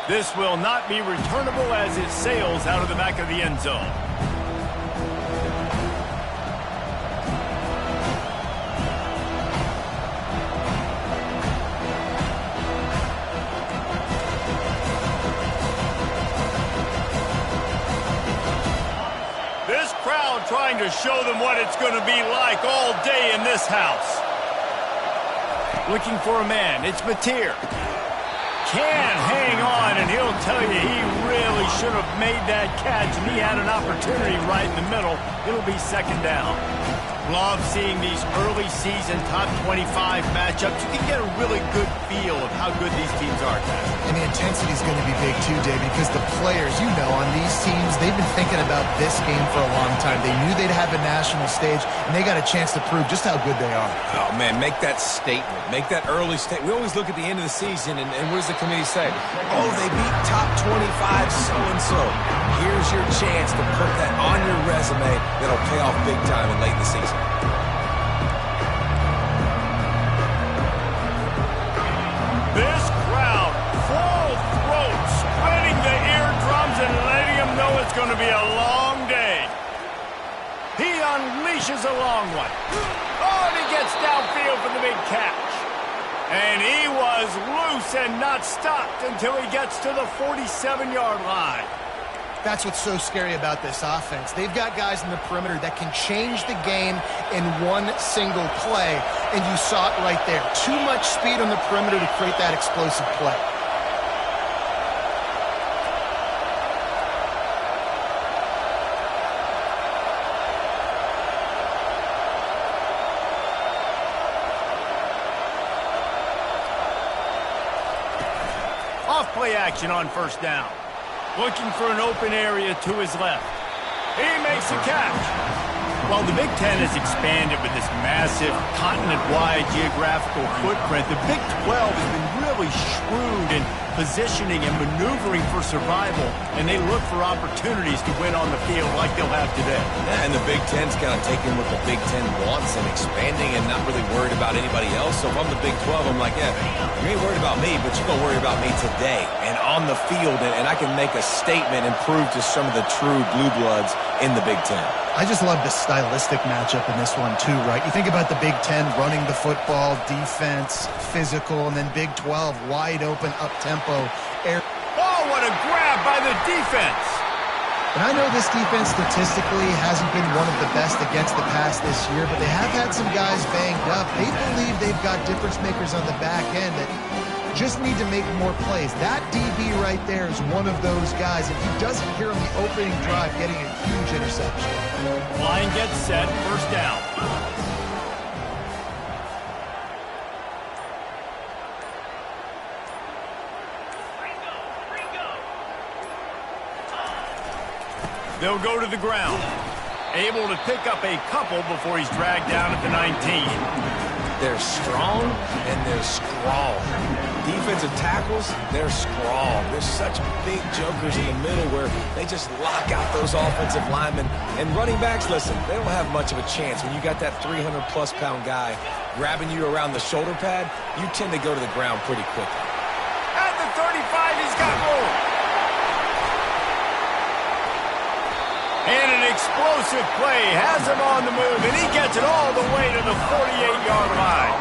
This will not be returnable as it sails out of the back of the end zone. This crowd trying to show them what it's going to be like all day in this house. Looking for a man. It's Mateer. Can hang on, and he'll tell you he really should have made that catch, and he had an opportunity right in the middle. It'll be second down. Love seeing these early season top 25 matchups. You can get a really good feel of how good these teams are, Taz. And the intensity is going to be big too, Dave, because the players, you know, on these teams, they've been thinking about this game for a long time. They knew they'd have a national stage, and they got a chance to prove just how good they are. Oh, man, make that statement. Make that early statement. We always look at the end of the season, and what does the committee say? Oh, they beat top 25 so-and-so. Here's your chance to put that on your resume that'll pay off big time in late in the season. This crowd, full throat, spreading the eardrums and letting them know it's going to be a long day. He unleashes a long one. Oh, and he gets downfield for the big catch. And he was loose and not stopped until he gets to the 47-yard line. That's what's so scary about this offense. They've got guys in the perimeter that can change the game in one single play, and you saw it right there. Too much speed on the perimeter to create that explosive play. Off play action on first down. Looking for an open area to his left. He makes the catch. Well, the Big Ten has expanded with this massive continent-wide geographical footprint. The Big 12 has been really shrewd in positioning and maneuvering for survival, and they look for opportunities to win on the field like they'll have today. Yeah, and the Big Ten's kind of taking what the Big Ten wants and expanding and not really worried about anybody else. So if I'm the Big 12, I'm like, yeah, you ain't worried about me, but you're going to worry about me today and on the field, and I can make a statement and prove to some of the true blue bloods in the Big Ten. I just love the stylistic matchup in this one too, right? You think about the Big Ten running the football, defense, physical, and then Big 12 wide open, up-tempo. Oh, what a grab by the defense! And I know this defense statistically hasn't been one of the best against the pass this year, but they have had some guys banged up. They believe they've got difference makers on the back end that just need to make more plays. That DB right there is one of those guys. If he doesn't hear on the opening drive getting a huge interception. Line gets set, first down. They'll go to the ground. Able to pick up a couple before he's dragged down at the 19. They're strong and they're strong. Defensive tackles, they're strong. They're such big jokers in the middle where they just lock out those offensive linemen. And running backs, listen, they don't have much of a chance. When you got that 300-plus pound guy grabbing you around the shoulder pad, you tend to go to the ground pretty quickly. At the 35, he's got room. And an explosive play has him on the move, and he gets it all the way to the 48-yard line.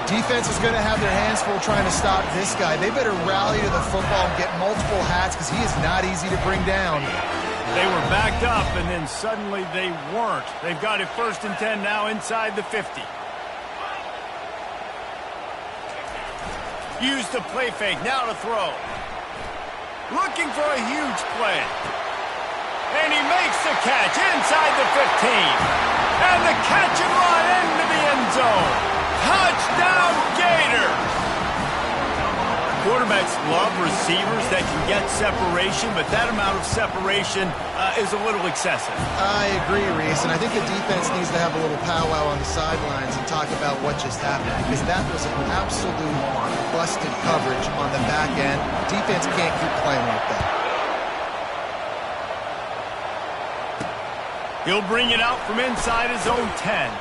Defense is going to have their hands full trying to stop this guy. They better rally to the football and get multiple hats because he is not easy to bring down. They were backed up, and then suddenly they weren't. They've got it 1st and 10 now inside the 50. Use the play fake, now to throw. Looking for a huge play. And he makes the catch inside the 15. And the catch and run into the end zone. Touchdown, Gator! Quarterbacks love receivers that can get separation, but that amount of separation is a little excessive. I agree, Reese, and I think the defense needs to have a little powwow on the sidelines and talk about what just happened, because that was an absolute busted coverage on the back end. Defense can't keep playing like that. He'll bring it out from inside his own 10.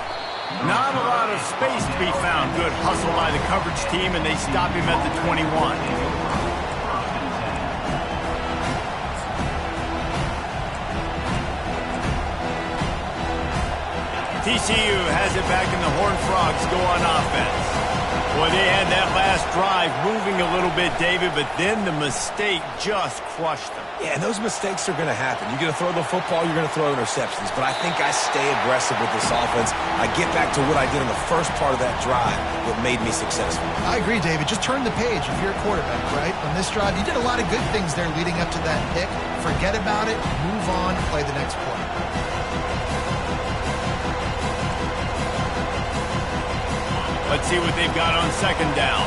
Not a lot of space to be found. Good hustle by the coverage team, and they stop him at the 21. TCU has it back in the Horned Frogs go on offense. Boy, they had that last drive moving a little bit, David, but then the mistake just crushed them. Yeah, and those mistakes are going to happen. You're going to throw the football, you're going to throw interceptions. But I think I stay aggressive with this offense. I get back to what I did in the first part of that drive that made me successful. I agree, David. Just turn the page if you're a quarterback, right? On this drive, you did a lot of good things there leading up to that pick. Forget about it, move on, play the next play. Let's see what they've got on second down.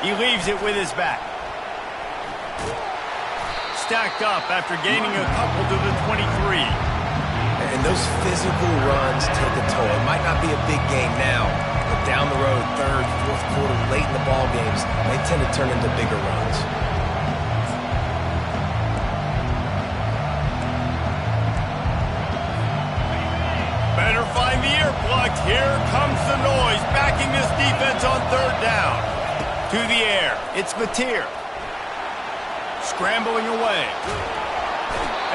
He leaves it with his back. Stacked up after gaining a couple to the 23. And those physical runs take a toll. It might not be a big game now, but down the road, third, fourth quarter, late in the ball games, they tend to turn into bigger runs. Better find the earplugs. Here comes the noise, backing this defense on third down. To the air, it's Mateer. Scrambling away.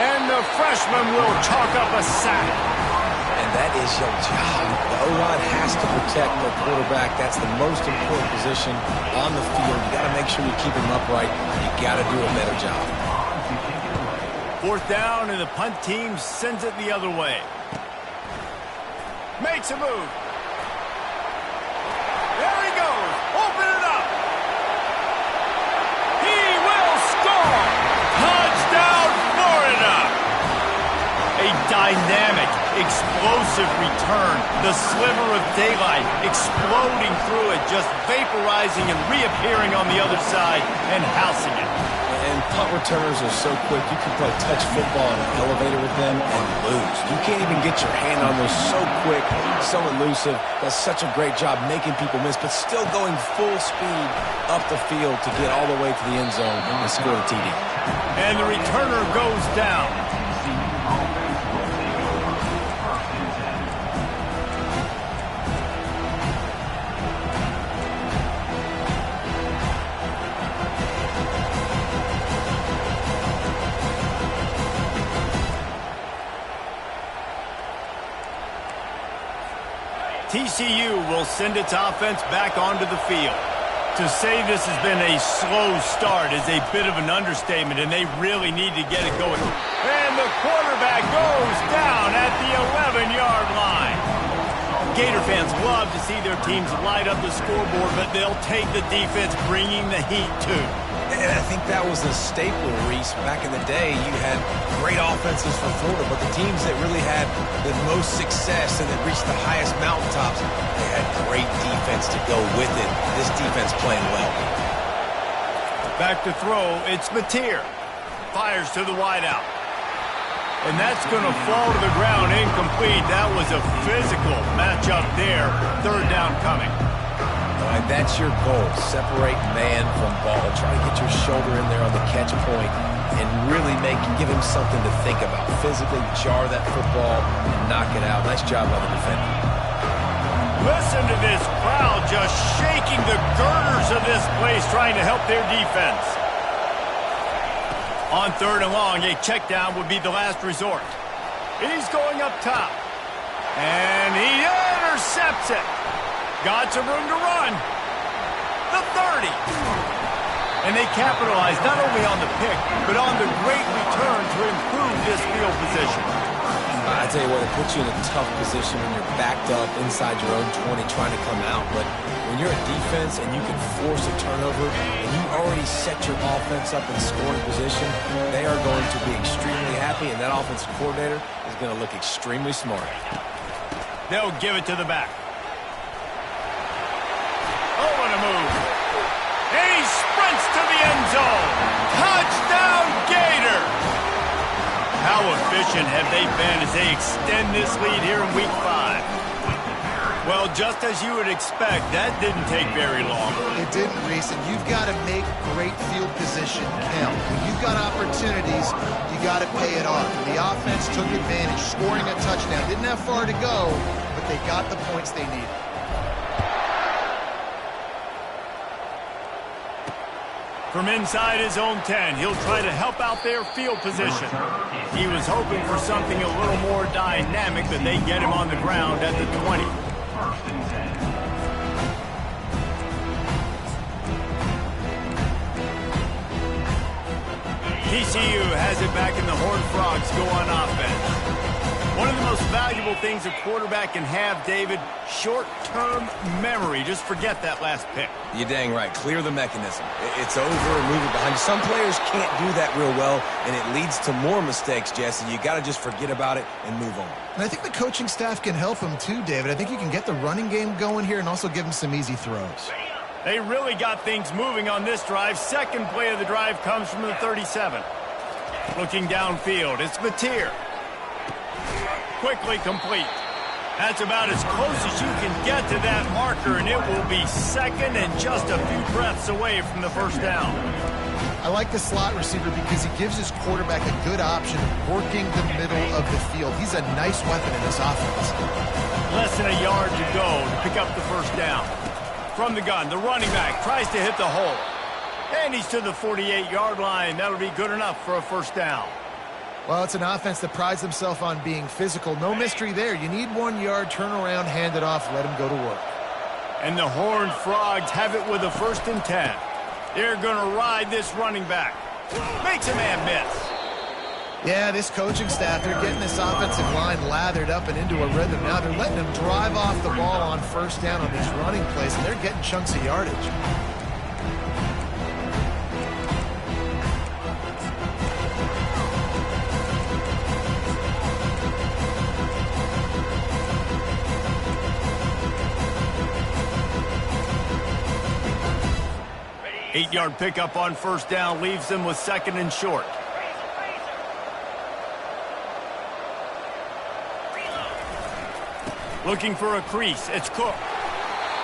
And the freshman will chalk up a sack. And that is your job. The O-line has to protect the quarterback. That's the most important position on the field. You got to make sure you keep him upright. You got to do a better job. Fourth down, and the punt team sends it the other way. Makes a move. There he goes. Open it up. He will score. Touchdown, Florida. A dynamic, explosive return. The sliver of daylight exploding through it, just vaporizing and reappearing on the other side and housing it. And punt returners are so quick, you can play touch football in an elevator with them and lose. You can't even get your hand on those. So quick, so elusive. Does such a great job making people miss, but still going full speed up the field to get all the way to the end zone and score the TD. And the returner goes down. TCU will send its offense back onto the field. To say this has been a slow start is a bit of an understatement, and they really need to get it going. And the quarterback goes down at the 11-yard line. Gator fans love to see their teams light up the scoreboard, but they'll take the defense bringing the heat too. And I think that was the staple, Reese. Back in the day, you had great offenses for Florida, but the teams that really had the most success and that reached the highest mountaintops, they had great defense to go with it. This defense playing well. Back to throw, it's Mateer. Fires to the wideout. And that's going to fall to the ground incomplete. That was a physical matchup there. Third down coming. All right, that's your goal. Separate man from ball. Try to get your shoulder in there on the catch point and really give him something to think about. Physically jar that football and knock it out. Nice job by the defender. Listen to this crowd just shaking the girders of this place, trying to help their defense. On third and long, a check down would be the last resort. He's going up top. And he intercepts it. Got some room to run. The 30. And they capitalize not only on the pick, but on the great return to improve this field position. I tell you what, it puts you in a tough position when you're backed up inside your own 20 trying to come out. But when you're a defense and you can force a turnover and you already set your offense up in scoring position, they are going to be extremely happy, and that offensive coordinator is going to look extremely smart. They'll give it to the back. Oh, what a move. And he sprints to the end zone. Touchdown, Gator. How efficient have they been as they extend this lead here in Week 5? Well, just as you would expect, that didn't take very long. It didn't, Reese, and you've got to make great field position count. When you've got opportunities, you got to pay it off. And the offense took advantage, scoring a touchdown. Didn't have far to go, but they got the points they needed. From inside his own 10, he'll try to help out their field position. He was hoping for something a little more dynamic, but they get him on the ground at the 20. TCU has it back, and the Horned Frogs go on offense. One of the most valuable things a quarterback can have, David, short-term memory. Just forget that last pick. You're dang right. Clear the mechanism. It's over and move it behind you. Some players can't do that real well, and it leads to more mistakes, Jesse. You got to just forget about it and move on. And I think the coaching staff can help him too, David. I think you can get the running game going here and also give him some easy throws. They really got things moving on this drive. Second play of the drive comes from the 37. Looking downfield, it's Mateer. Quickly complete. That's about as close as you can get to that marker, and it will be second and just a few breaths away from the first down. I like the slot receiver because he gives his quarterback a good option of working the middle of the field. He's a nice weapon in this offense. Less than a yard to go to pick up the first down. From the gun, the running back tries to hit the hole. And he's to the 48-yard line. That'll be good enough for a first down. Well, it's an offense that prides themselves on being physical. No mystery there. You need 1 yard, turn around, hand it off, let him go to work. And the Horned Frogs have it with a 1st and 10. They're going to ride this running back. Makes a man miss. Yeah, this coaching staff, they're getting this offensive line lathered up and into a rhythm. Now they're letting them drive off the ball on first down on these running plays, and they're getting chunks of yardage. Eight-yard pickup on first down leaves them with 2nd and short. Looking for a crease. It's Cook.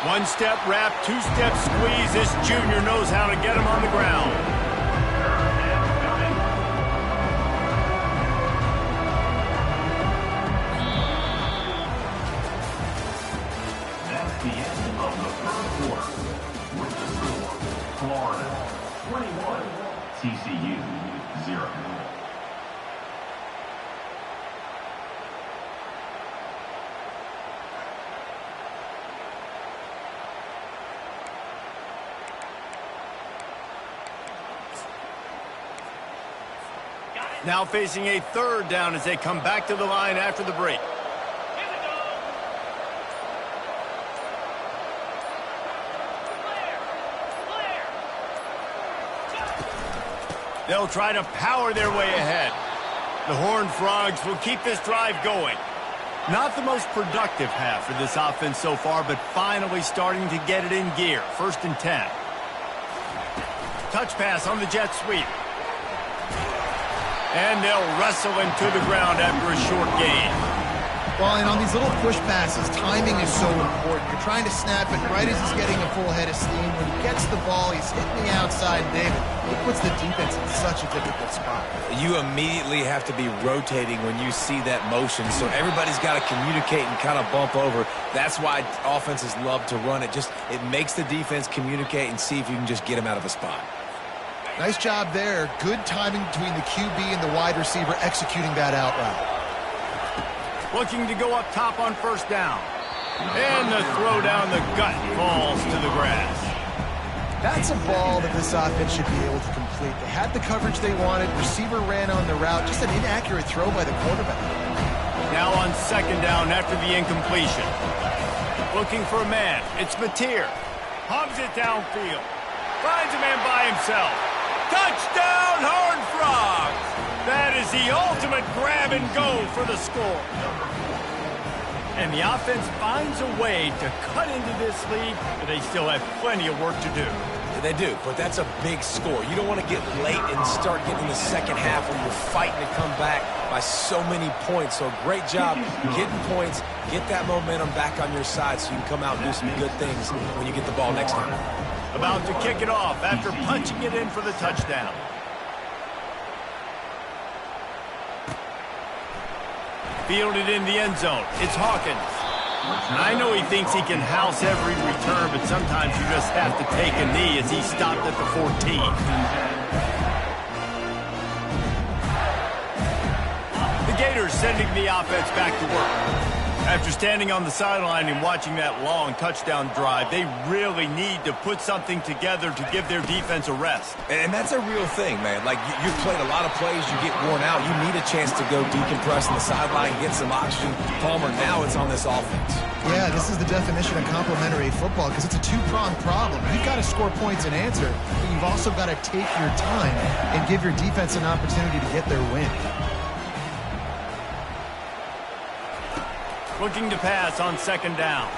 One-step wrap, two-step squeeze. This junior knows how to get him on the ground. That's the end of the first quarter. With the score, Florida 21, TCU 0. Now facing a 3rd down as they come back to the line after the break. They'll try to power their way ahead. The Horned Frogs will keep this drive going. Not the most productive half for this offense so far, but finally starting to get it in gear. 1st and 10. Touch pass on the jet sweep. And they'll wrestle him to the ground after a short gain. Well, and on these little push passes, timing is so important. You're trying to snap it right as he's getting a full head of steam. When he gets the ball, he's hitting the outside, David. It puts the defense in such a difficult spot. You immediately have to be rotating when you see that motion, so everybody's got to communicate and kind of bump over. That's why offenses love to run it. It makes the defense communicate and see if you can just get him out of a spot. Nice job there. Good timing between the QB and the wide receiver executing that out route. Looking to go up top on first down. And the throw down the gut falls to the grass. That's a ball that this offense should be able to complete. They had the coverage they wanted. Receiver ran on the route. Just an inaccurate throw by the quarterback. Now on 2nd down after the incompletion. Looking for a man. It's Mateer. Hubs it downfield. Finds a man by himself. Touchdown, Horned Frogs! That is the ultimate grab and go for the score. And the offense finds a way to cut into this lead, but they still have plenty of work to do. They do, but that's a big score. You don't want to get late and start getting the second half where you're fighting to come back by so many points. So great job getting points, get that momentum back on your side so you can come out and do some good things when you get the ball next time. About to kick it off after punching it in for the touchdown. Fielded in the end zone. It's Hawkins. And I know he thinks he can house every return, but sometimes you just have to take a knee as he stopped at the 14. The Gators sending the offense back to work. After standing on the sideline and watching that long touchdown drive, they really need to put something together to give their defense a rest. And that's a real thing, man. Like, you've played a lot of plays, you get worn out. You need a chance to go decompress on the sideline, get some oxygen. Palmer, now it's on this offense. Yeah, this is the definition of complementary football because it's a two-pronged problem. You've got to score points and answer, but you've also got to take your time and give your defense an opportunity to get their win. Looking to pass on second down.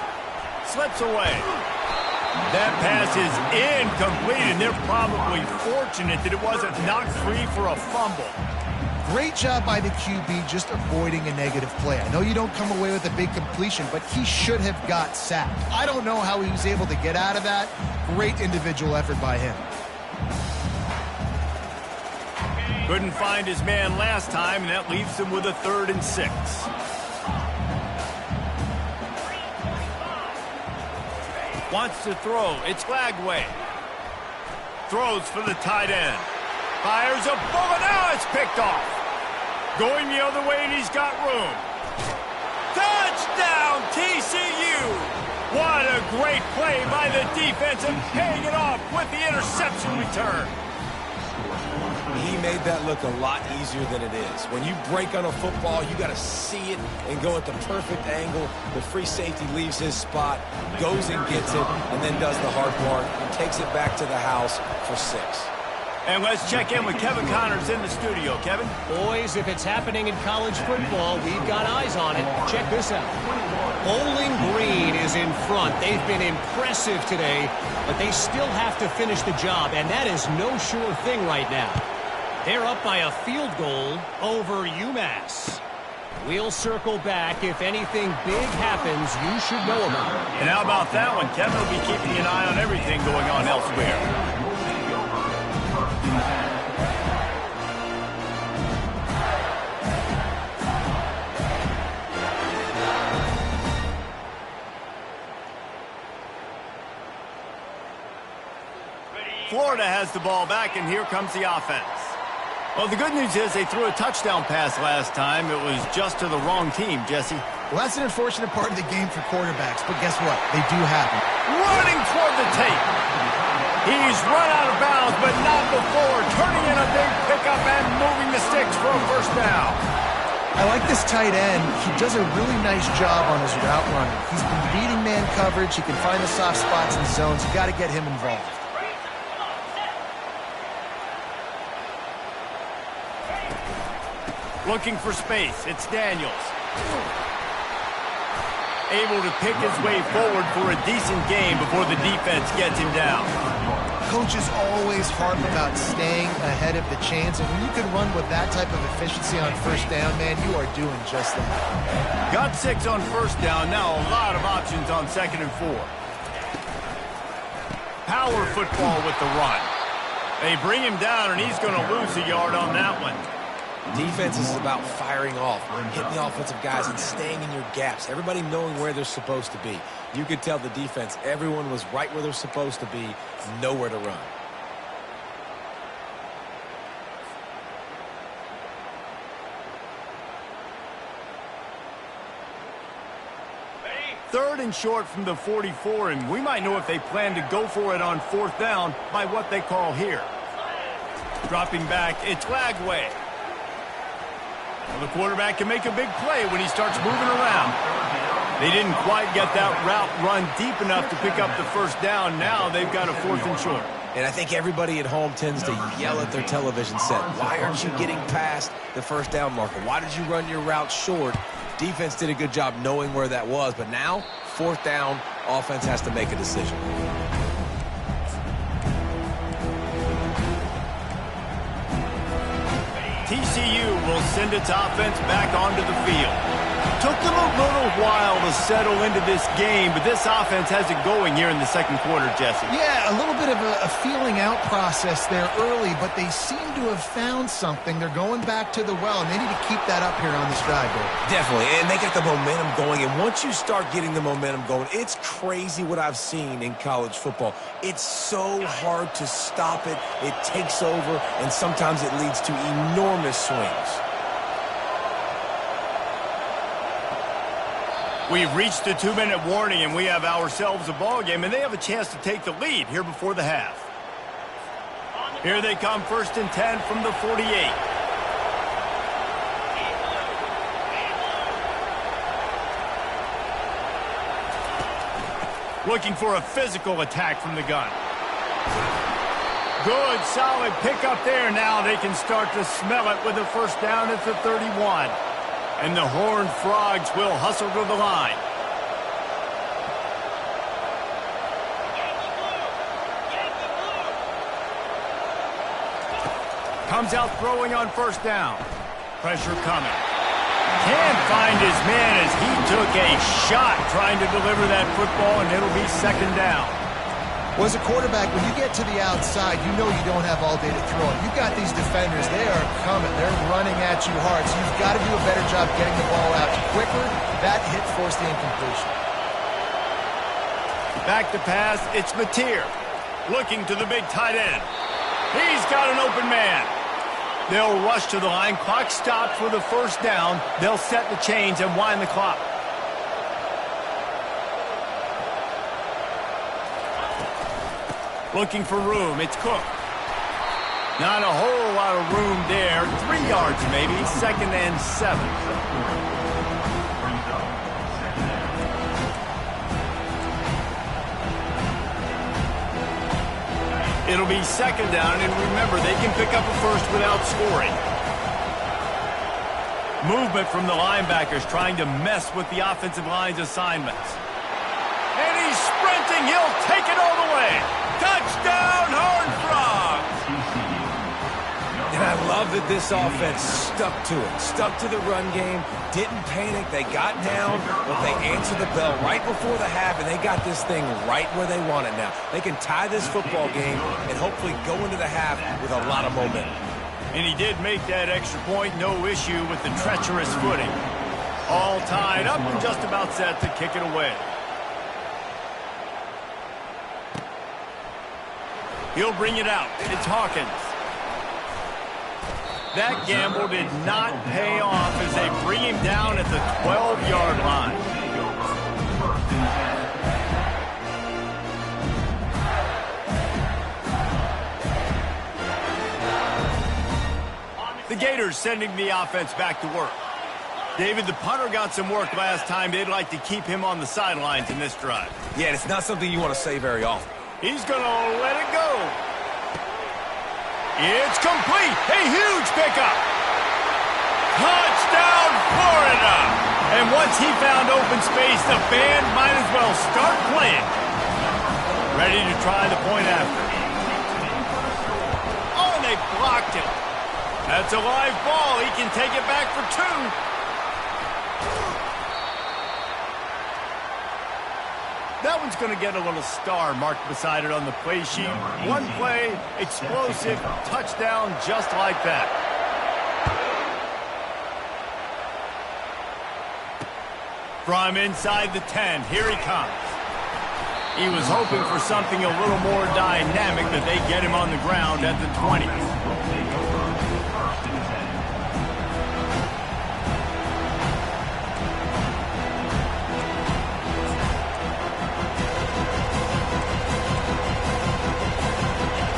Slips away. That pass is incomplete, and they're probably fortunate that it wasn't knocked free for a fumble. Great job by the QB just avoiding a negative play. I know you don't come away with a big completion, but he should have got sacked. I don't know how he was able to get out of that. Great individual effort by him. Couldn't find his man last time, and that leaves him with a 3rd and 6. Wants to throw. It's Lagway. Throws for the tight end. Fires a bullet. Now it's picked off. Going the other way, and he's got room. Touchdown, TCU! What a great play by the defense and paying it off with the interception return. He made that look a lot easier than it is. When you break on a football, you got to see it and go at the perfect angle. The free safety leaves his spot, goes and gets it, and then does the hard part and takes it back to the house for 6. And let's check in with Kevin Connors in the studio. Kevin? Boys, if it's happening in college football, we've got eyes on it. Check this out. Bowling Green is in front. They've been impressive today, but they still have to finish the job, and that is no sure thing right now. They're up by a field goal over UMass. We'll circle back. If anything big happens, you should know about it. And how about that one? Kevin will be keeping an eye on everything going on elsewhere. Florida has the ball back, and here comes the offense. Well, the good news is they threw a touchdown pass last time. It was just to the wrong team, Jesse. Well, that's an unfortunate part of the game for quarterbacks, but guess what? They do happen. Running toward the tape. He's run out of bounds, but not before turning in a big pickup and moving the sticks for a first down. I like this tight end. He does a really nice job on his route running. He's been beating man coverage. He can find the soft spots and zones. You got to get him involved. Looking for space. It's Daniels. Able to pick his way forward for a decent game before the defense gets him down. Coaches always harp about staying ahead of the chains, and when you can run with that type of efficiency on first down, man, you are doing just that. Got 6 on first down. Now a lot of options on 2nd and 4. Power football with the run. They bring him down, and he's going to lose a yard on that one. Defense is about firing off, hitting the offensive guys, and staying in your gaps. Everybody knowing where they're supposed to be. You could tell the defense, everyone was right where they're supposed to be, nowhere to run. Third and short from the 44, and we might know if they plan to go for it on 4th down by what they call here. Dropping back, it's Lagway. Well, the quarterback can make a big play when he starts moving around. They didn't quite get that route run deep enough to pick up the first down. Now they've got a 4th and short. And I think everybody at home tends to yell at their television set. Why aren't you getting past the first down marker? Why did you run your route short? Defense did a good job knowing where that was. But now, 4th down, offense has to make a decision. TCU will send its offense back onto the field. Took them a little while to settle into this game, but this offense has it going here in the second quarter, Jesse. Yeah, a little bit of a feeling out process there early, but they seem to have found something. They're going back to the well, and they need to keep that up here on this drive, Dave. Definitely, and they got the momentum going, and once you start getting the momentum going, it's crazy what I've seen in college football. It's so hard to stop it. It takes over, and sometimes it leads to enormous swings. We've reached the 2-minute warning, and we have ourselves a ball game, and they have a chance to take the lead here before the half. Here they come, 1st and 10 from the 48. Looking for a physical attack from the gun. Good, solid pickup there. Now they can start to smell it with a first down at the 31. And the Horned Frogs will hustle to the line. Comes out throwing on first down. Pressure coming. Can't find his man as he took a shot trying to deliver that football, and it'll be second down. Well, as a quarterback, when you get to the outside, you know you don't have all day to throw it. You've got these defenders. They are coming. They're running at you hard. So you've got to do a better job getting the ball out quicker. That hit forced the incompletion. Back to pass. It's Mateer. Looking to the big tight end. He's got an open man. They'll rush to the line. Clock stopped for the first down. They'll set the chains and wind the clock. Looking for room. It's Cook. Not a whole lot of room there. 3 yards maybe. 2nd and 7. It'll be second down, and remember, they can pick up a first without scoring. Movement from the linebackers trying to mess with the offensive line's assignments. And he's sprinting. He'll take it all the way. Touchdown, Horned Frogs! And I love that this offense stuck to it, stuck to the run game, didn't panic, they got down, but they answered the bell right before the half, and they got this thing right where they want it now. They can tie this football game and hopefully go into the half with a lot of momentum. And he did make that extra point, no issue with the treacherous footing. All tied up and just about set to kick it away. He'll bring it out. It's Hawkins. That gamble did not pay off as they bring him down at the 12-yard line. The Gators sending the offense back to work. David, the punter got some work last time. They'd like to keep him on the sidelines in this drive. Yeah, it's not something you want to say very often. He's going to let it go. It's complete. A huge pickup. Touchdown, Florida. And once he found open space, the band might as well start playing. Ready to try the point after. Oh, and they blocked it. That's a live ball. He can take it back for 2. That one's going to get a little star marked beside it on the play sheet. One play, explosive, touchdown just like that. From inside the 10, here he comes. He was hoping for something a little more dynamic, but they get him on the ground at the 20.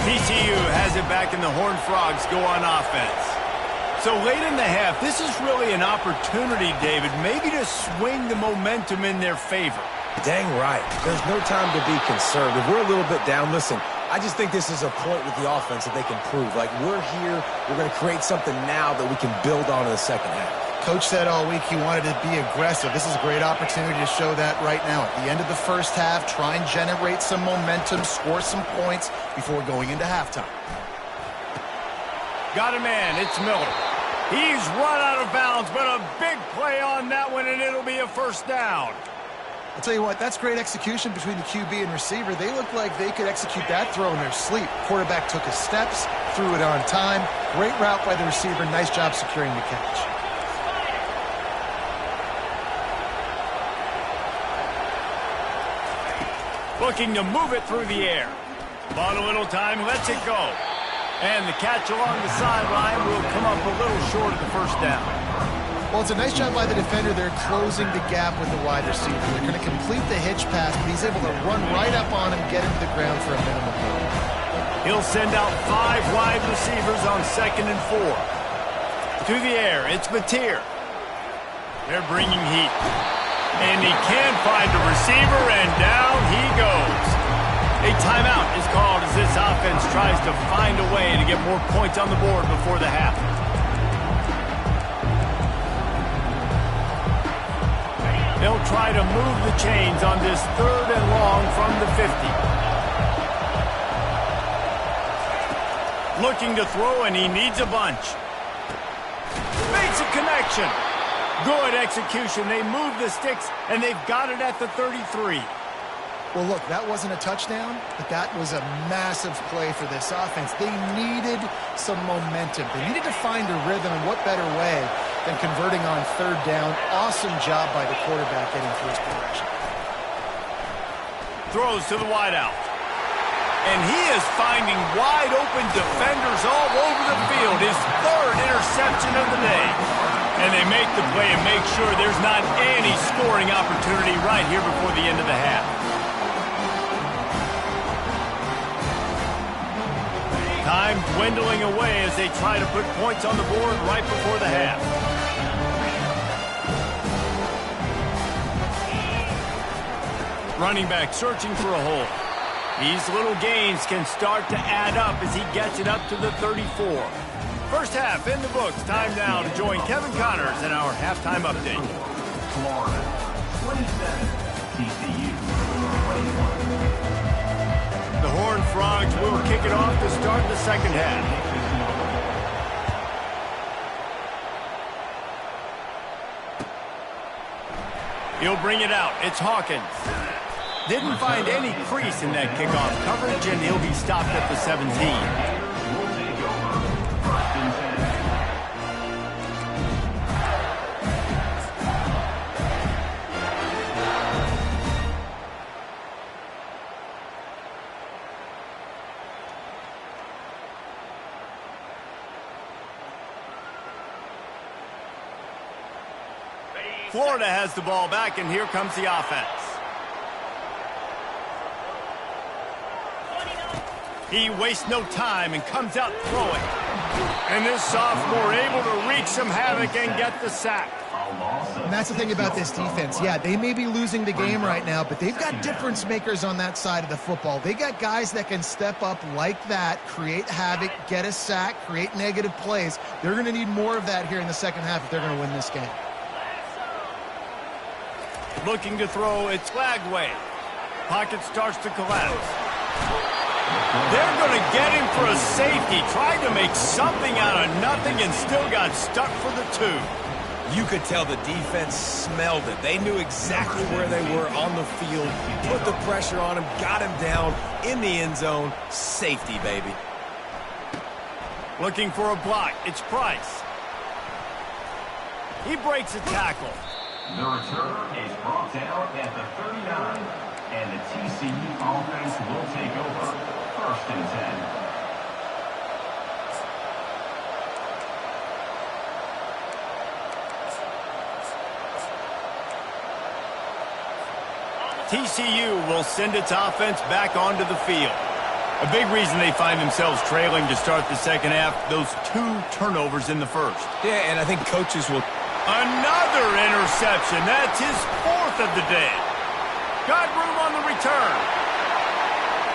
TCU has it back, and the Horned Frogs go on offense. So late in the half, this is really an opportunity, David, maybe to swing the momentum in their favor. Dang right. There's no time to be conservative. We're a little bit down. Listen, I just think this is a point with the offense that they can prove. Like, we're here, we're going to create something now that we can build on in the second half. Coach said all week he wanted to be aggressive. This is a great opportunity to show that right now. At the end of the first half, try and generate some momentum, score some points before going into halftime. Got a man. It's Miller. He's run out of bounds, but a big play on that one, and it'll be a first down. I'll tell you what, that's great execution between the QB and receiver. They look like they could execute that throw in their sleep. Quarterback took his steps, threw it on time. Great route by the receiver. Nice job securing the catch. Looking to move it through the air. Bought a little time, lets it go. And the catch along the sideline will come up a little short of the first down. Well, it's a nice job by the defender. They're closing the gap with the wide receiver. They're going to complete the hitch pass, but he's able to run right up on him, get him to the ground for a minimum gain. He'll send out 5 wide receivers on 2nd and 4. To the air, it's Mateer. They're bringing heat. And he can find a receiver, and down he goes. A timeout is called as this offense tries to find a way to get more points on the board before the half. They'll try to move the chains on this 3rd and long from the 50. Looking to throw, and he needs a bunch. Makes a connection. Good execution. They move the sticks, and they've got it at the 33. Well, look, that wasn't a touchdown, but that was a massive play for this offense. They needed some momentum. They needed to find a rhythm, and what better way than converting on 3rd down. Awesome job by the quarterback getting through his progression. Throws to the wideout. And he is finding wide open defenders all over the field. His 3rd interception of the day. And they make the play and make sure there's not any scoring opportunity right here before the end of the half. Time dwindling away as they try to put points on the board right before the half. Running back searching for a hole. These little gains can start to add up as he gets it up to the 34. First half in the books. Time now to join Kevin Connors in our halftime update. Florida, 27. TCU, 21. The Horned Frogs will kick it off to start the second half. He'll bring it out. It's Hawkins. Didn't find any crease in that kickoff coverage, and he'll be stopped at the 17. Florida has the ball back, and here comes the offense. He wastes no time and comes out throwing. And this sophomore able to wreak some havoc and get the sack. And that's the thing about this defense. Yeah, they may be losing the game right now, but they've got difference makers on that side of the football. They got guys that can step up like that, create havoc, get a sack, create negative plays. They're going to need more of that here in the second half if they're going to win this game. Looking to throw, it's Lagway. Pocket starts to collapse. They're going to get him for a safety. Tried to make something out of nothing and still got stuck for the 2. You could tell the defense smelled it. They knew exactly where they were on the field, put the pressure on him, got him down in the end zone. Safety, baby. Looking for a block. It's Price. He breaks a tackle. The return is brought down at the 39, and the TCU offense will take over. 1st and 10. TCU will send its offense back onto the field. A big reason they find themselves trailing to start the second half, those 2 turnovers in the first. Yeah, and I think coaches will... Another interception. That's his 4th of the day. Got room on the return.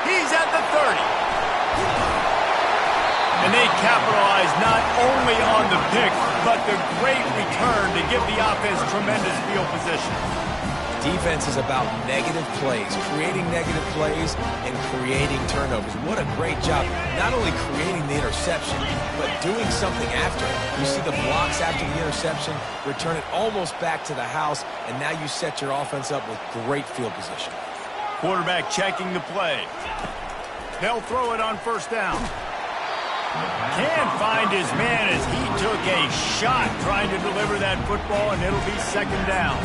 He's at the 30. And they capitalize not only on the pick, but the great return to give the offense tremendous field position. Defense is about negative plays, creating negative plays and creating turnovers. What a great job, not only creating the interception, but doing something after it. You see the blocks after the interception, return it almost back to the house, and now you set your offense up with great field position. Quarterback checking the play. They'll throw it on first down. Can't find his man as he took a shot trying to deliver that football, and it'll be second down.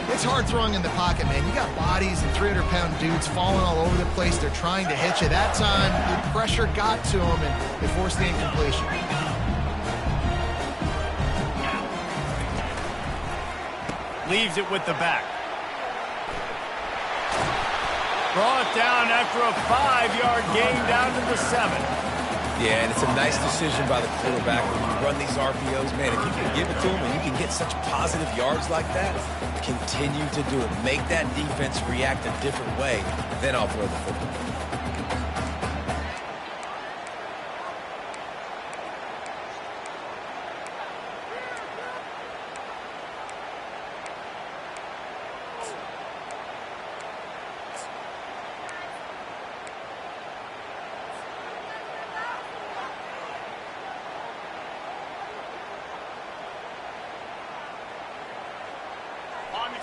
It's hard throwing in the pocket, man. You got bodies and 300-pound dudes falling all over the place. They're trying to hit you. That time, the pressure got to him, and they forced the incompletion. Leaves it with the back. Brought down after a 5-yard gain down to the 7. Yeah, and it's a nice decision by the quarterback when you run these RPOs. Man, if you can give it to him and you can get such positive yards like that, continue to do it. Make that defense react a different way, then I'll throw the football.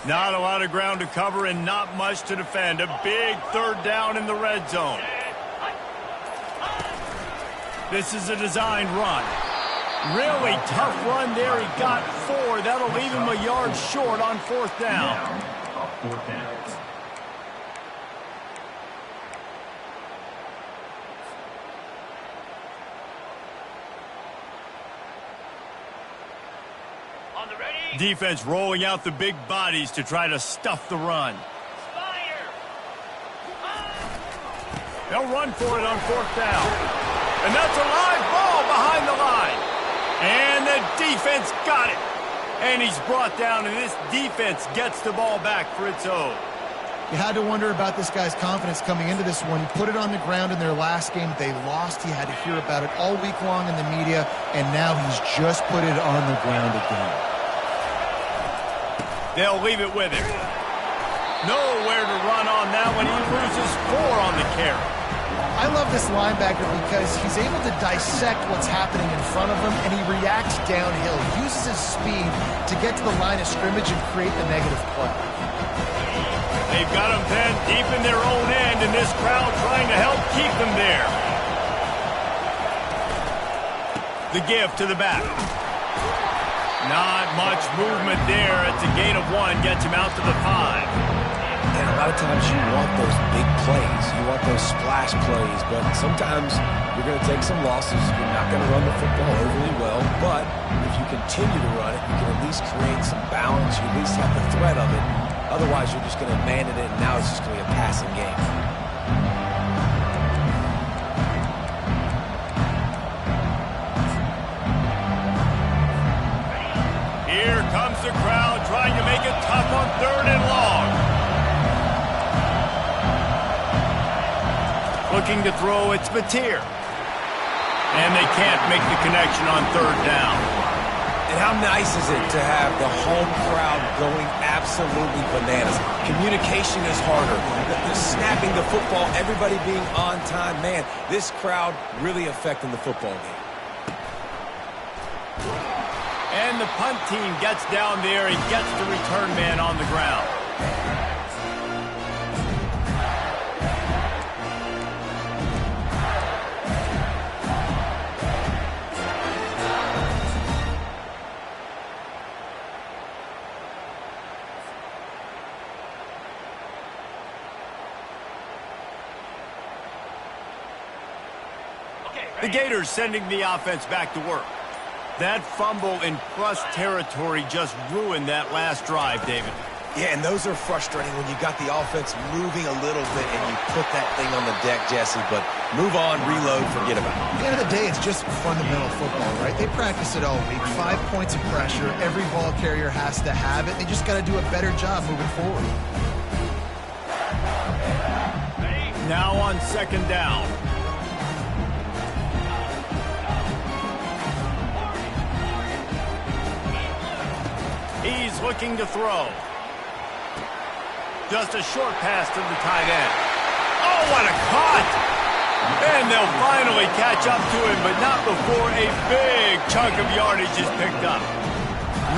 Not a lot of ground to cover and not much to defend. A big third down in the red zone. This is a designed run. Really tough run there. He got 4. That'll leave him a yard short on fourth down. Fourth down. Defense rolling out the big bodies to try to stuff the run. They'll run for it on fourth down. And that's a live ball behind the line. And the defense got it. And he's brought down, and this defense gets the ball back for its own. You had to wonder about this guy's confidence coming into this one. He put it on the ground in their last game. They lost. He had to hear about it all week long in the media, and now he's just put it on the ground again. They'll leave it with him. Nowhere to run on that one. He loses 4 on the carry. I love this linebacker because he's able to dissect what's happening in front of him, and he reacts downhill. He uses his speed to get to the line of scrimmage and create the negative play. They've got them then deep in their own end, and this crowd trying to help keep them there. The give to the back. Not much movement there. It's a gain of 1. Gets him out to the 5. And a lot of times you want those big plays. You want those splash plays. But sometimes you're going to take some losses. You're not going to run the football overly well. But if you continue to run it, you can at least create some balance. You at least have the threat of it. Otherwise, you're just going to abandon it, and now it's just going to be a passing game. Here comes the crowd trying to make it tough on 3rd and long. Looking to throw, it's Mateer. And they can't make the connection on 3rd down. And how nice is it to have the home crowd going absolutely bananas? Communication is harder. The snapping the football, everybody being on time. Man, this crowd really affecting the football game. And the punt team gets down there. He gets the return man on the ground. The Gators sending the offense back to work. That fumble in plus territory just ruined that last drive, David. Yeah, and those are frustrating when you got the offense moving a little bit and you put that thing on the deck, Jesse. But move on, reload, forget about it. At the end of the day, it's just fundamental football, right? They practice it all week. 5 points of pressure. Every ball carrier has to have it. They just got to do a better job moving forward. Now on 2nd down. He's looking to throw. Just a short pass to the tight end. Oh, what a cut! And they'll finally catch up to him, but not before a big chunk of yardage is picked up.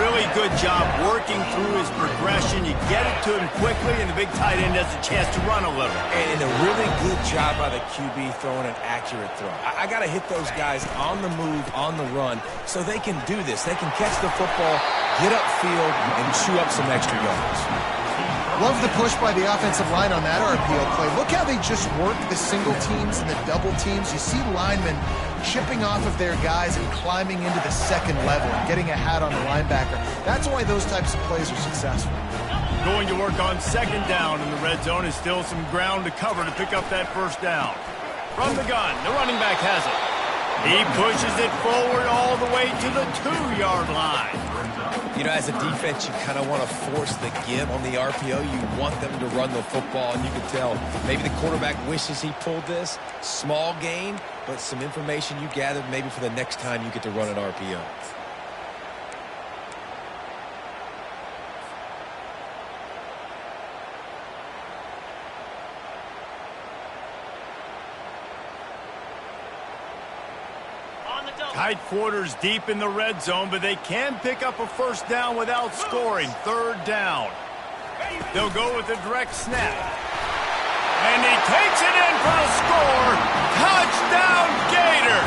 Really good job working through his progression. You get it to him quickly, and the big tight end has a chance to run a little. And a really good job by the QB throwing an accurate throw. I got to hit those guys on the move, on the run, so they can do this. They can catch the football, get upfield, and chew up some extra yards. Love the push by the offensive line on that RPO play. Look how they just work the single teams and the double teams. You see linemen chipping off of their guys and climbing into the second level and getting a hat on the linebacker. That's why those types of plays are successful. Going to work on second down in the red zone is still some ground to cover to pick up that first down. From the gun, the running back has it. He pushes it forward all the way to the 2-yard line. You know, as a defense, you kind of want to force the give on the RPO. You want them to run the football, and you can tell maybe the quarterback wishes he pulled this. Small gain, but some information you gathered maybe for the next time you get to run an RPO. Tight quarters deep in the red zone, but they can pick up a first down without scoring. Third down. They'll go with a direct snap. And he takes it in for the score. Touchdown, Gator!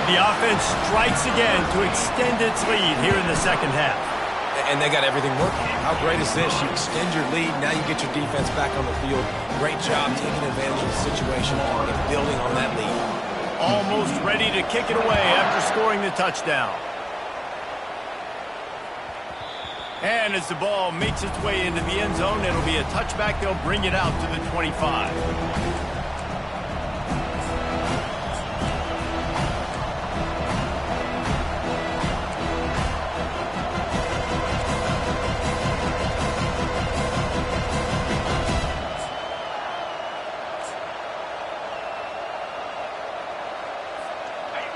The offense strikes again to extend its lead here in the second half. And they got everything working. How great is this? You extend your lead, now you get your defense back on the field. Great job taking advantage of the situation and building on that lead. Almost ready to kick it away after scoring the touchdown. And as the ball makes its way into the end zone, it'll be a touchback. They'll bring it out to the 25.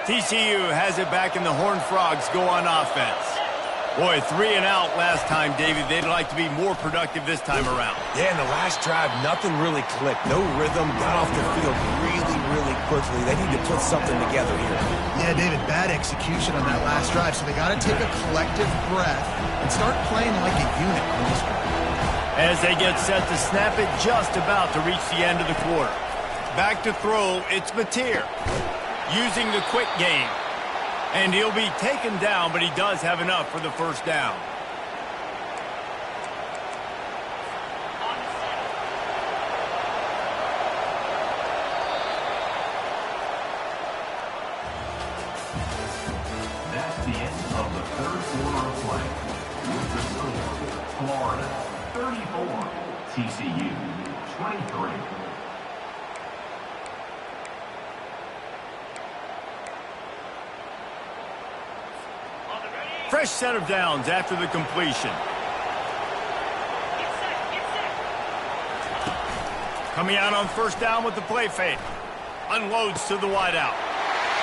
TCU has it back, and the Horned Frogs go on offense. Boy, 3 and out last time, David. They'd like to be more productive this time around. Yeah, in the last drive, nothing really clicked. No rhythm, got off the field really quickly. They need to put something together here. Yeah, David, bad execution on that last drive, so they got to take a collective breath and start playing like a unit on this one. As they get set to snap it, just about to reach the end of the quarter. Back to throw, it's Mateer. Using the quick game. And he'll be taken down, but he does have enough for the first down. That's the end of the third quarter of play. With the score, Florida 34, TCU 23. Fresh set of downs after the completion. Coming out on first down with the play fake. Unloads to the wideout.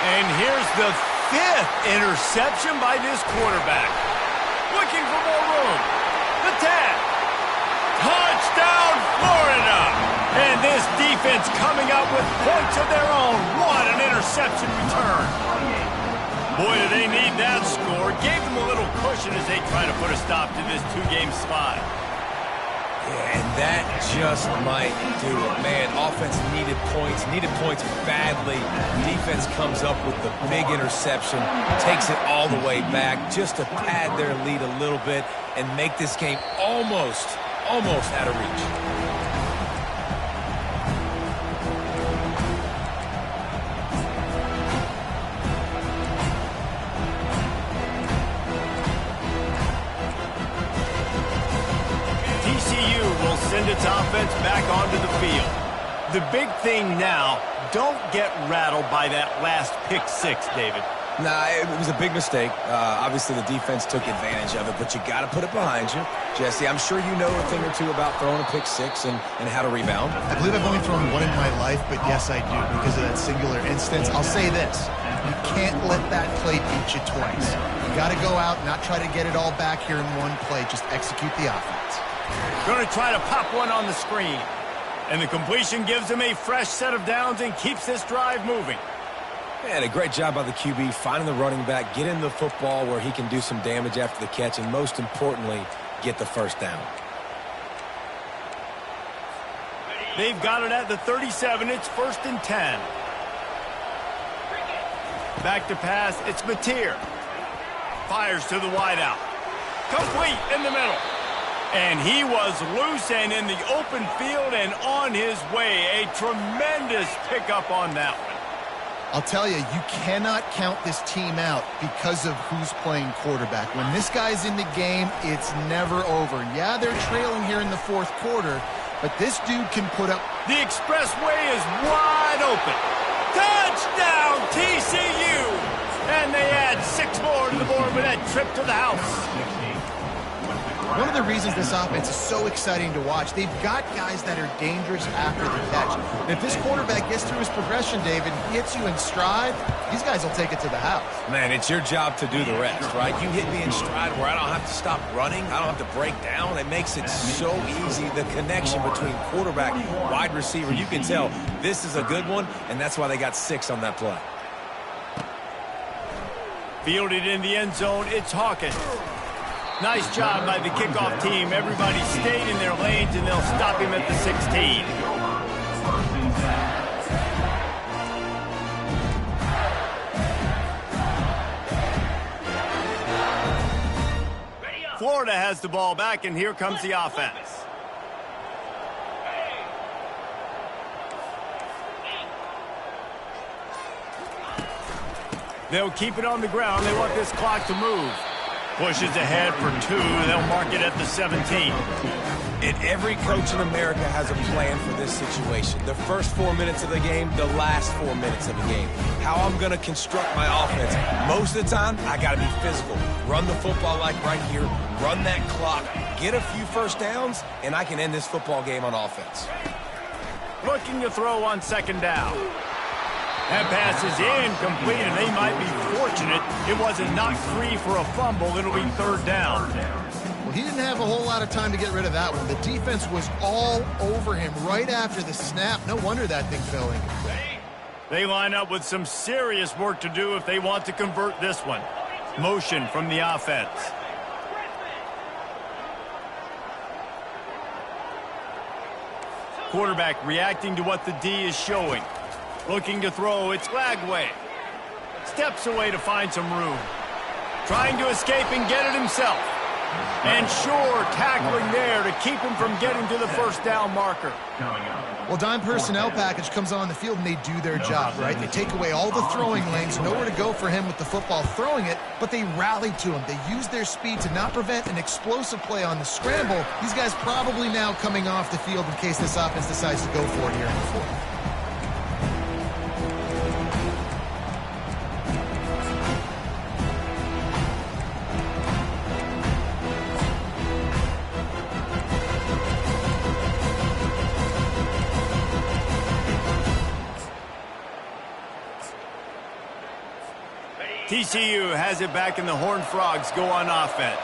And here's the 5th interception by this quarterback. Looking for more room. The 10. Touchdown, Florida! And this defense coming up with points of their own. What an interception return. Boy, do they need that score. Gave them a little cushion as they try to put a stop to this 2-game slide. Yeah, and that just might do it. Man, offense needed points badly. Defense comes up with the big interception, takes it all the way back just to pad their lead a little bit and make this game almost out of reach. Send its offense back onto the field. The big thing now, don't get rattled by that last pick 6, David. Nah, it was a big mistake. Obviously, the defense took advantage of it, but you got to put it behind you. Jesse, I'm sure you know a thing or two about throwing a pick 6 and how to rebound. I believe I've only thrown one in my life, but yes, I do because of that singular instance. I'll say this. You can't let that play beat you twice. You got to go out, not try to get it all back here in one play. Just execute the offense. Going to try to pop one on the screen. And the completion gives him a fresh set of downs and keeps this drive moving. And a great job by the QB, finding the running back, getting the football where he can do some damage after the catch, and most importantly, get the first down. They've got it at the 37. It's 1st and 10. Back to pass. It's Mateer. Fires to the wideout. Complete in the middle. And he was loose and in the open field and on his way. A tremendous pickup on that one. I'll tell you, you cannot count this team out because of who's playing quarterback. When this guy's in the game, it's never over. Yeah, they're trailing here in the 4th quarter, but this dude can put up. The expressway is wide open. Touchdown, TCU! And they add 6 more to the board with that trip to the house. One of the reasons this offense is so exciting to watch, they've got guys that are dangerous after the catch. And if this quarterback gets through his progression, David, hits you in stride, these guys will take it to the house. Man, it's your job to do the rest, right? You hit me in stride where I don't have to stop running. I don't have to break down. It makes it so easy. The connection between quarterback, wide receiver, you can tell this is a good one, and that's why they got 6 on that play. Fielded in the end zone, it's Hawkins. Nice job by the kickoff team. Everybody stayed in their lanes, and they'll stop him at the 16. Florida has the ball back, and here comes the offense. They'll keep it on the ground. They want this clock to move. Pushes ahead for 2. They'll mark it at the 17. And every coach in America has a plan for this situation. The first 4 minutes of the game, the last 4 minutes of the game. How I'm going to construct my offense. Most of the time, I got to be physical. Run the football like right here. Run that clock. Get a few first downs, and I can end this football game on offense. Looking to throw on 2nd down. That pass is incomplete, and they might be fortunate it wasn't knocked free for a fumble. It'll be 3rd down. Well, he didn't have a whole lot of time to get rid of that one. The defense was all over him right after the snap. No wonder that thing fell in. They line up with some serious work to do if they want to convert this one. Motion from the offense. Quarterback reacting to what the D is showing. Looking to throw, it's Lagway. Steps away to find some room. Trying to escape and get it himself. And sure, tackling there to keep him from getting to the 1st down marker. Well, dime personnel package comes on the field and they do their job, right? They take away all the throwing lanes, nowhere to go for him with the football throwing it, but they rally to him. They use their speed to not prevent an explosive play on the scramble. These guys probably now coming off the field in case this offense decides to go for it here in the 4th. TCU has it back, and the Horned Frogs go on offense.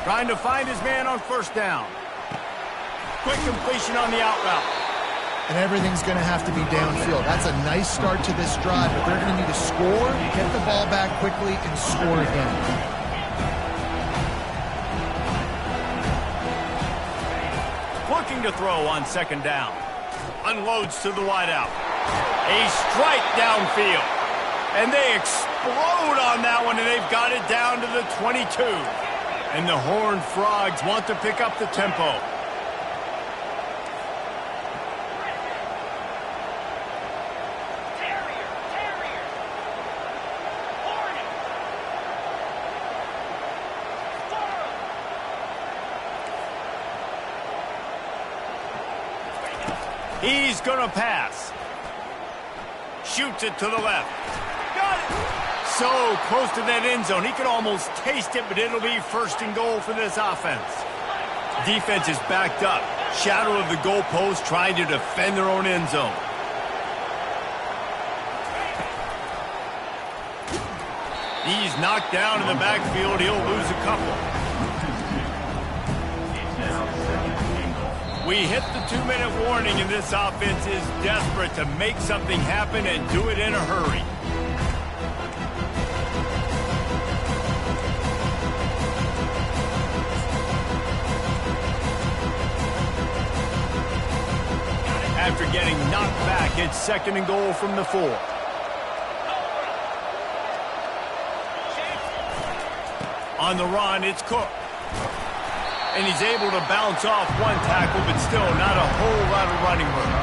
Trying to find his man on 1st down. Quick completion on the out route. And everything's going to have to be downfield. That's a nice start to this drive, but they're going to need to score, get the ball back quickly, and score again. Looking to throw on 2nd down. Unloads to the wideout. A strike downfield. And they explode on that one, and they've got it down to the 22. And the Horned Frogs want to pick up the tempo. He's going to pass. Shoots it to the left. Got it. So close to that end zone. He could almost taste it, but it'll be 1st and goal for this offense. Defense is backed up. Shadow of the goalpost trying to defend their own end zone. He's knocked down in the backfield. He'll lose a couple. We hit the 2-minute warning, and this offense is desperate to make something happen and do it in a hurry. After getting knocked back, it's 2nd and goal from the 4. On the run, it's Cook. And he's able to bounce off one tackle, but still not a whole lot of running room.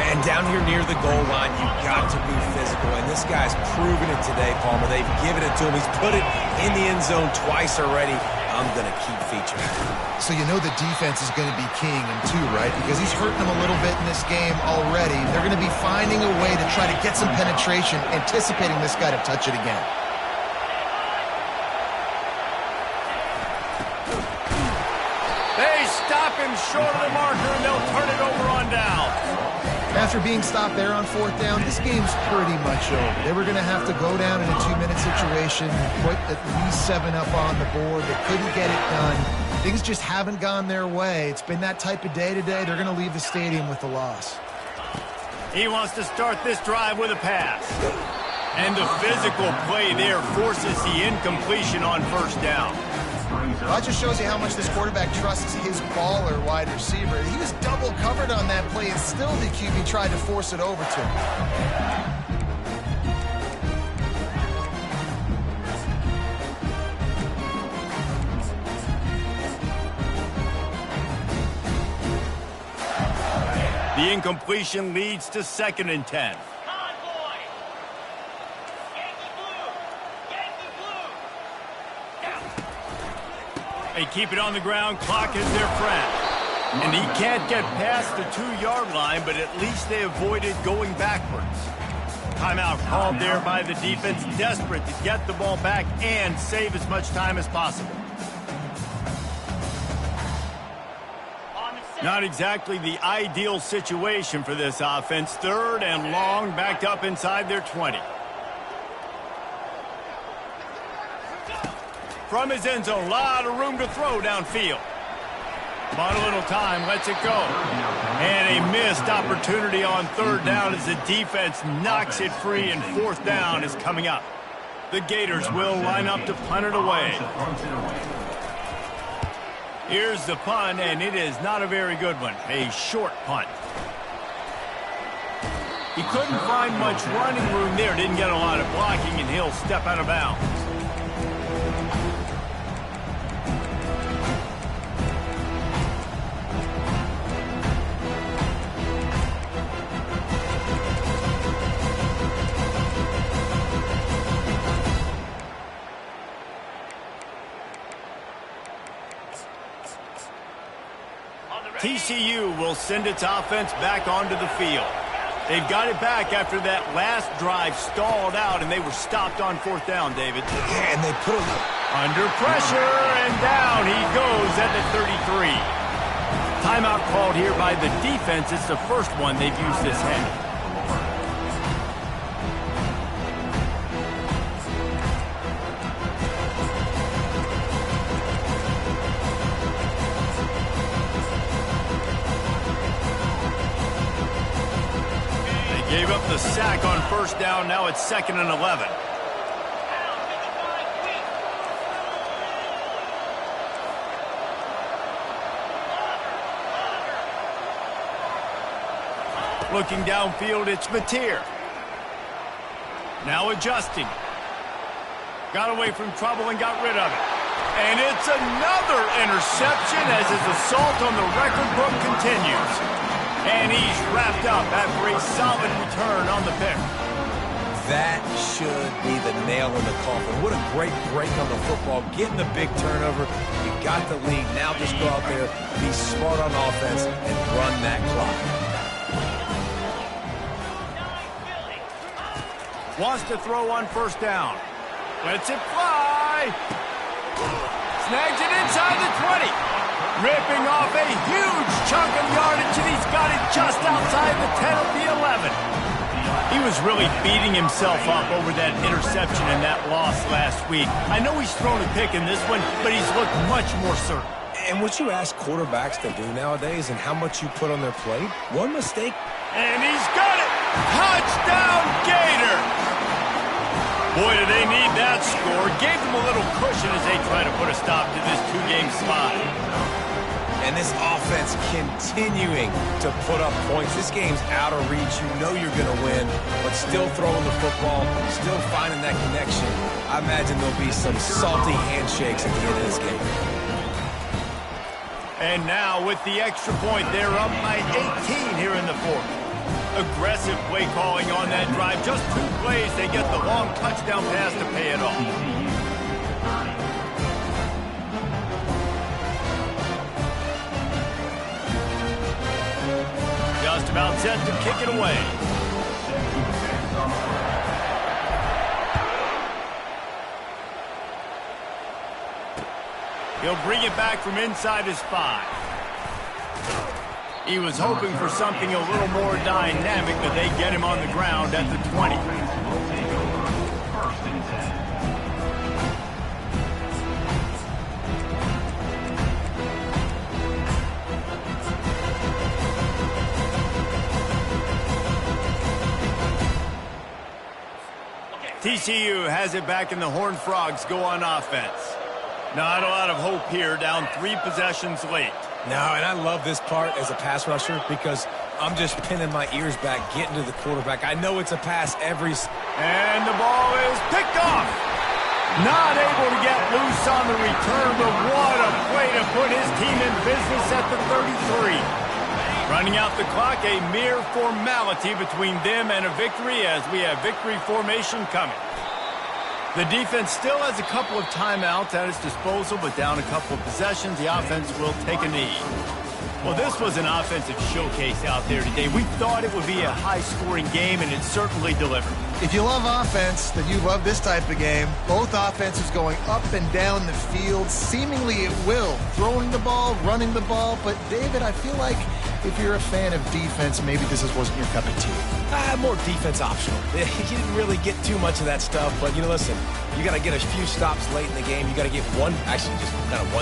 And down here near the goal line, you've got to be physical. And this guy's proven it today, Palmer. They've given it to him. He's put it in the end zone twice already. I'm going to keep featuring it. So you know the defense is going to be keying him too, right? Because he's hurting them a little bit in this game already. They're going to be finding a way to try to get some penetration, anticipating this guy to touch it again. They stop him short of the marker, and they'll turn it over on down. After being stopped there on 4th down, this game's pretty much over. They were going to have to go down in a 2-minute situation, put at least 7 up on the board. They couldn't get it done. Things just haven't gone their way. It's been that type of day today. They're going to leave the stadium with the loss. He wants to start this drive with a pass. And the physical play there forces the incompletion on 1st down. Well, that just shows you how much this quarterback trusts his baller wide receiver. He was double covered on that play, and still the QB tried to force it over to him. The incompletion leads to 2nd and 10. They keep it on the ground. Clock is their friend. And he can't get past the 2-yard line, but at least they avoided going backwards. Timeout called there by the defense, desperate to get the ball back and save as much time as possible. Not exactly the ideal situation for this offense. 3rd and long, backed up inside their 20. From his end zone, a lot of room to throw downfield. Bought a little time, lets it go. And a missed opportunity on 3rd down as the defense knocks it free, and 4th down is coming up. The Gators will line up to punt it away. Here's the punt, and it is not a very good one. A short punt. He couldn't find much running room there. Didn't get a lot of blocking, and he'll step out of bounds. TCU will send its offense back onto the field. They've got it back after that last drive stalled out, and they were stopped on 4th down, David. Yeah, and they put him under pressure, and down he goes at the 33. Timeout called here by the defense. It's the first one they've used this half. Gave up the sack on 1st down. Now it's 2nd and 11. Looking downfield, it's Mateer. Now adjusting. Got away from trouble and got rid of it. And it's another interception as his assault on the record book continues. And he's wrapped up after a solid return on the pick. That should be the nail in the coffin. What a great break on the football. Getting the big turnover. You got the lead. Now just go out there, be smart on offense, and run that clock. Wants to throw on 1st down. Lets it fly. Snags it inside the 20. Ripping off a huge chunk of yardage, and he's got it just outside the 10 of the 11. He was really beating himself up over that interception and that loss last week. I know he's thrown a pick in this one, but he's looked much more certain. And what you ask quarterbacks to do nowadays and how much you put on their plate, one mistake. And he's got it! Touchdown, Gator! Boy, do they need that score. Gave them a little cushion as they try to put a stop to this two-game slide. And this offense continuing to put up points. This game's out of reach. You know you're going to win, but still throwing the football, still finding that connection. I imagine there'll be some salty handshakes at the end of this game. And now with the extra point, they're up by 18 here in the fourth. Aggressive play calling on that drive. Just 2 plays, they get the long touchdown pass to pay it off. Just about set to kick it away. He'll bring it back from inside his 5. He was hoping for something a little more dynamic, but they get him on the ground at the 20. TCU has it back, and the Horned Frogs go on offense. Not a lot of hope here, down 3 possessions late. No, and I love this part as a pass rusher because I'm just pinning my ears back, getting to the quarterback. I know it's a pass every... And the ball is picked off. Not able to get loose on the return, but what a play to put his team in business at the 33. Running out the clock, a mere formality between them and a victory as we have victory formation coming. The defense still has a couple of timeouts at its disposal, but down a couple of possessions, the offense will take a knee. Well, this was an offensive showcase out there today. We thought it would be a high-scoring game, and it certainly delivered. If you love offense, then you love this type of game. Both offenses going up and down the field, seemingly at will. Throwing the ball, running the ball. But, David, I feel like if you're a fan of defense, maybe this wasn't your cup of tea. More defense optional. You didn't really get too much of that stuff, but, listen, you got to get a few stops late in the game. You got to get one, actually just kind of one.